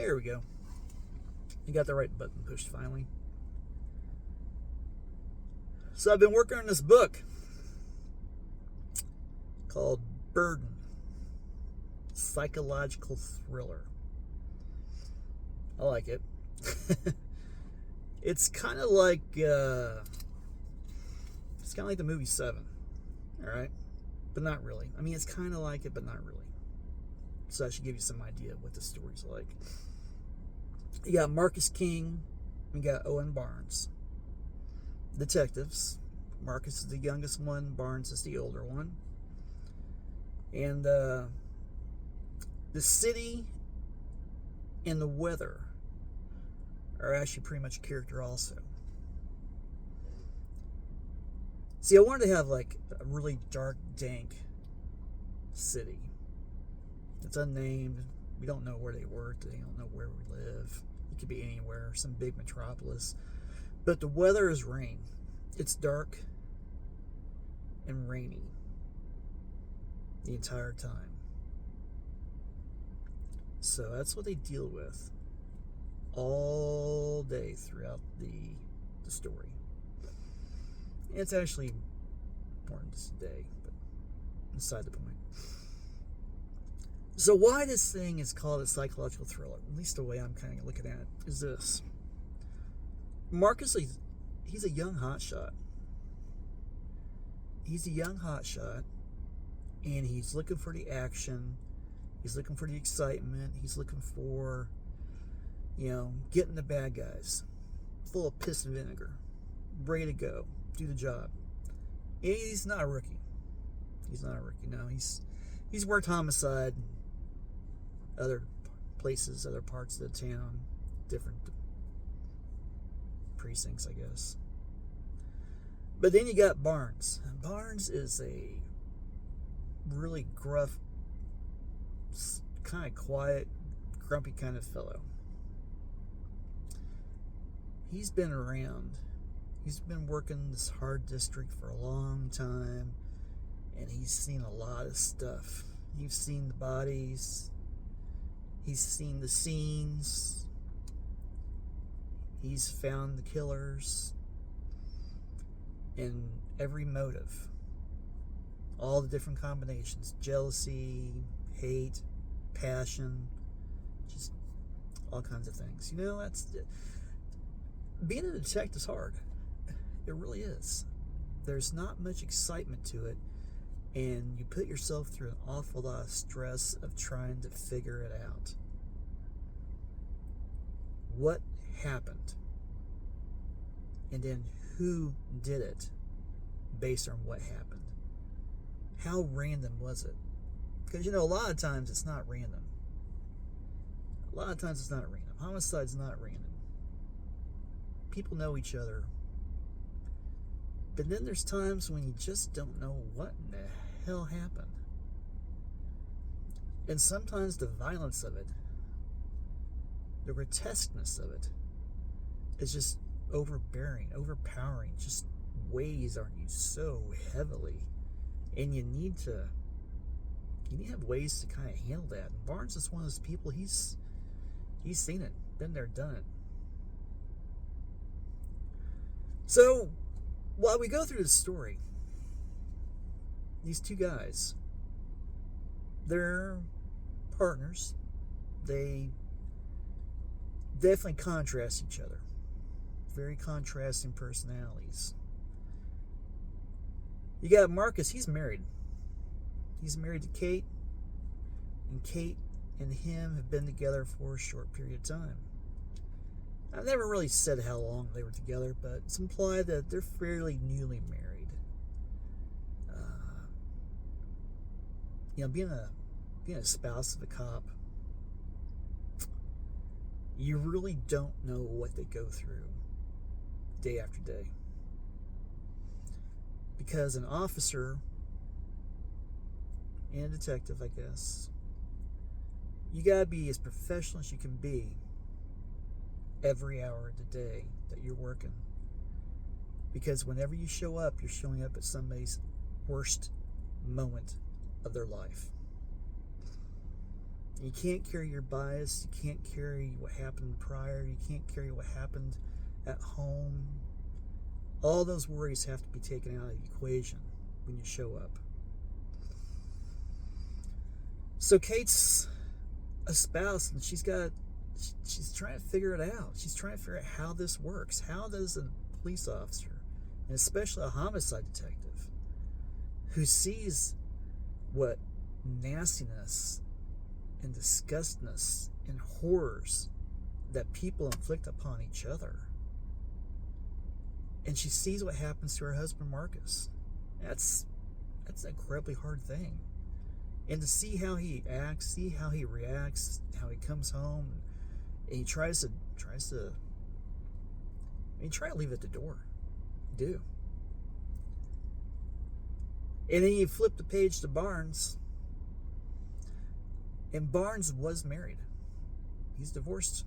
There we go. You got the right button pushed finally. So I've been working on this book called Burden, psychological thriller. I like it. It's kind of like the movie Seven, all right, but not really. I mean, it's kind of like it, but not really. So I should give you some idea of what the story's like. You got Marcus King, you got Owen Barnes. Detectives. Marcus is the youngest one, Barnes is the older one. And the city and the weather are actually pretty much character also. See, I wanted to have like a really dark, dank city. It's unnamed. We don't know where they work. They don't know where we live. It could be anywhere, some big metropolis. But the weather is rain. It's dark and rainy the entire time. So that's what they deal with all day throughout the story. It's actually more than just a day, but beside the point. So why this thing is called a psychological thriller, at least the way I'm kind of looking at it, is this. Marcus, he's a young hotshot. He's a young hotshot, and he's looking for the action. He's looking for the excitement. He's looking for, getting the bad guys, full of piss and vinegar, ready to go, do the job. And he's not a rookie. He's not a rookie. No, he's worked homicide, other places, other parts of the town, different precincts, I guess. But then you got Barnes. Barnes is a really gruff, kind of quiet, grumpy kind of fellow. He's been around. He's been working this hard district for a long time, and he's seen a lot of stuff. He's seen the bodies. He's seen the scenes. He's found the killers. And every motive. All the different combinations. Jealousy, hate, passion. Just all kinds of things. Being a detective is hard. It really is. There's not much excitement to it. And you put yourself through an awful lot of stress of trying to figure it out. What happened? And then who did it based on what happened? How random was it? Because, a lot of times it's not random. A lot of times it's not random. Homicide's not random. People know each other. But then there's times when you just don't know what in the hell happened. And sometimes the violence of it, the grotesqueness of it, is just overpowering, just weighs on you so heavily. And you need to have ways to kind of handle that. And Barnes is one of those people, he's seen it, been there, done it. So, while we go through the story, these two guys, they're partners. They definitely contrast each other. Very contrasting personalities. You got Marcus, he's married. He's married to Kate, and Kate and him have been together for a short period of time. I've never really said how long they were together, but it's implied that they're fairly newly married. Being a spouse of a cop, you really don't know what they go through day after day. Because an officer and a detective, I guess, you gotta be as professional as you can be every hour of the day that you're working. Because whenever you show up, you're showing up at somebody's worst moment of their life. You can't carry your bias. You can't carry what happened prior. You can't carry what happened at home. All those worries have to be taken out of the equation when you show up. So Kate's a spouse, and she's trying to figure it out. She's trying to figure out how this works. How does a police officer, and especially a homicide detective, who sees what nastiness and disgustness and horrors that people inflict upon each other, and she sees what happens to her husband Marcus. That's an incredibly hard thing. And to see how he acts, see how he reacts, how he comes home, and he tries to leave it at the door. You do. And then you flip the page to Barnes, and Barnes was married. He's divorced.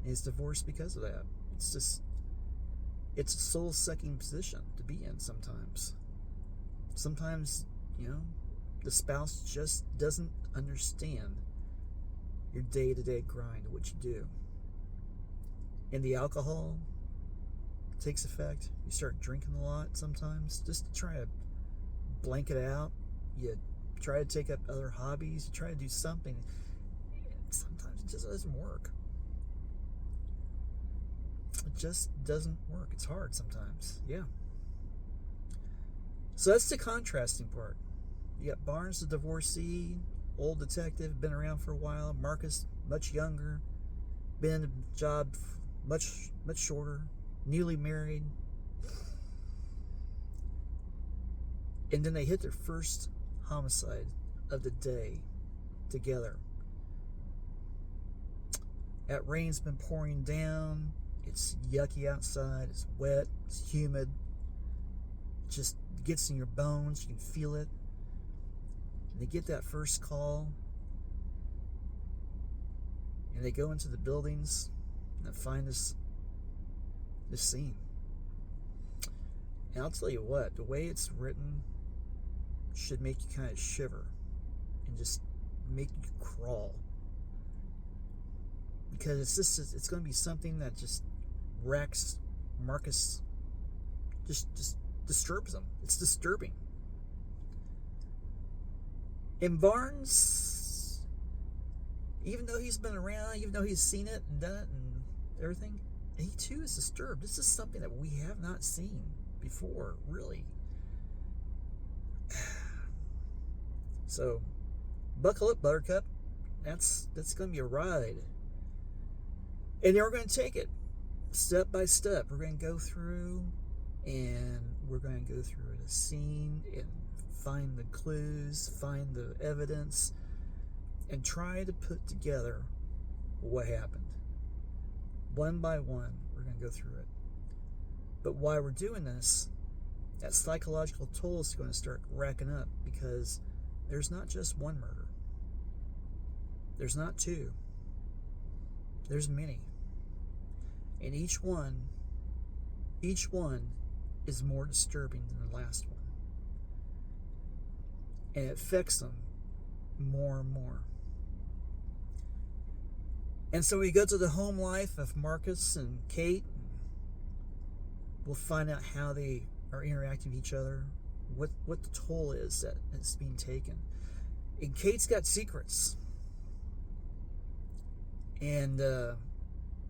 And he's divorced because of that. It's a soul-sucking position to be in sometimes. Sometimes, the spouse just doesn't understand your day-to-day grind, what you do. And the alcohol takes effect. You start drinking a lot sometimes just to try to blank it out. You try to take up other hobbies. You try to do something. Sometimes it just doesn't work. It just doesn't work. It's hard sometimes. Yeah. So that's the contrasting part. You got Barnes, the divorcee, old detective, been around for a while. Marcus, much younger, been in the job much shorter, newly married. And then they hit their first homicide of the day together. That rain's been pouring down. It's yucky outside. It's wet. It's humid. It just gets in your bones. You can feel it. And they get that first call. And they go into the buildings and they find this scene. And I'll tell you what, the way it's written should make you kind of shiver and just make you crawl. Because it's going to be something that just wrecks Marcus, just disturbs him. It's disturbing. And Barnes, even though he's been around, even though he's seen it and done it and everything, he too is disturbed. This is something that we have not seen before, really. So, buckle up, Buttercup. That's going to be a ride. And then we're going to take it step by step. We're going to go through, and we're going to go through the scene and find the clues, find the evidence, and try to put together what happened. One by one, we're going to go through it. But while we're doing this, that psychological toll is going to start racking up, because there's not just one murder. There's not two. There's many. And each one is more disturbing than the last one. And it affects them more and more. And so we go to the home life of Marcus and Kate. We'll find out how they are interacting with each other, what the toll is that is being taken. And Kate's got secrets. And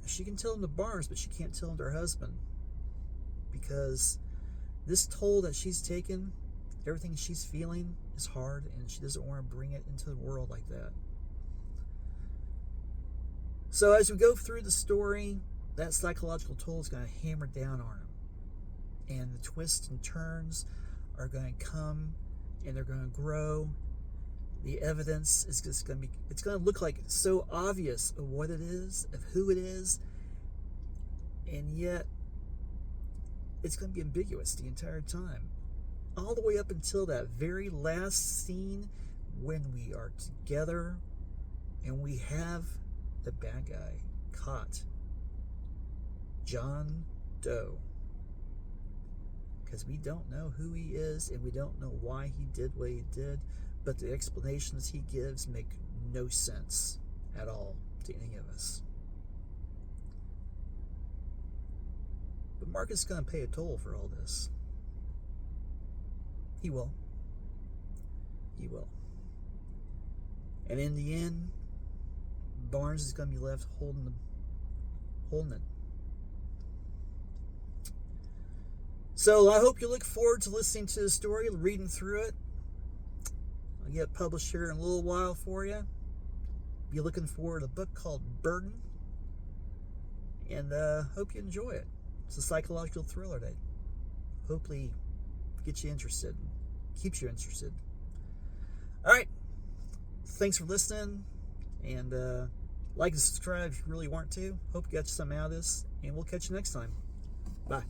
she can tell them to Barnes, but she can't tell them to her husband. Because this toll that she's taken, everything she's feeling is hard, and she doesn't want to bring it into the world like that. So as we go through the story, that psychological toll is going to hammer down on him. And the twists and turns are going to come, and they're going to grow. The evidence is just going to be, it's going to look like it's so obvious of what it is, of who it is, and yet it's going to be ambiguous the entire time. All the way up until that very last scene when we are together and we have the bad guy caught. John Doe. Because we don't know who he is, and we don't know why he did what he did. but the explanations he gives make no sense at all to any of us. But Marcus is going to pay a toll for all this. He will. He will. And in the end, Barnes is going to be left holding it. So I hope you look forward to listening to the story, reading through it. I'll get it published here in a little while for you. Be looking forward to a book called Burden. And hope you enjoy it. It's a psychological thriller that hopefully gets you interested, keeps you interested. All right. Thanks for listening. And like and subscribe if you really want to. Hope you got something out of this. And we'll catch you next time. Bye.